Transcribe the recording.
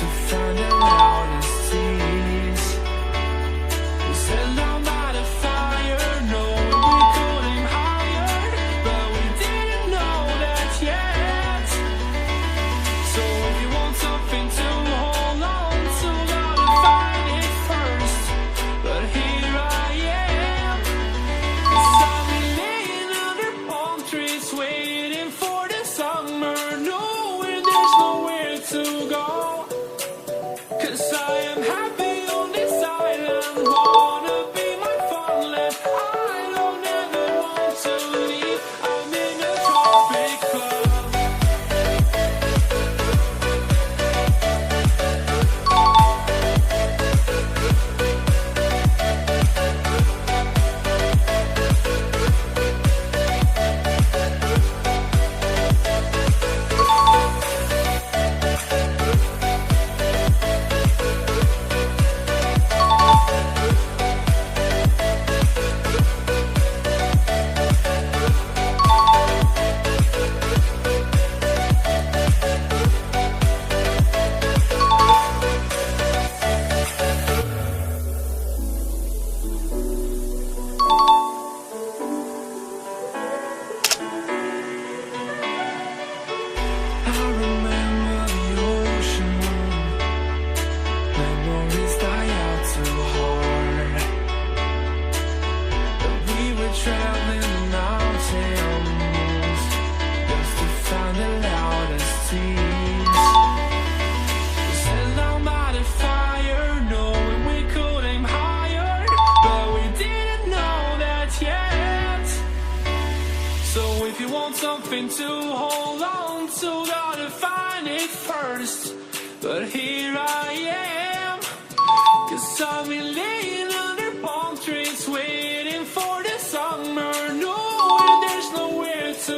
to find the loudest tease. We set down by the fire, knowing we could aim higher, but we didn't know that yet. So if you want something to hold on to, gotta find it first. But here I am, 'cause I've been laying under palm trees, waiting for the summer, knowing there's nowhere to go. 'Cause I am happy on this island, wanna be my farmland. I don't ever want to leave, I'm in a tropic club. I remember the ocean, memories die out too hard. But we were traveling the mountains just to find the loudest tease. We sat down by the fire, knowing we could aim higher, but we didn't know that yet. So if you want something to hold on to, gotta find it first. But here I am, 'cause I've been laying under palm trees, waiting for the summer, knowing there's nowhere to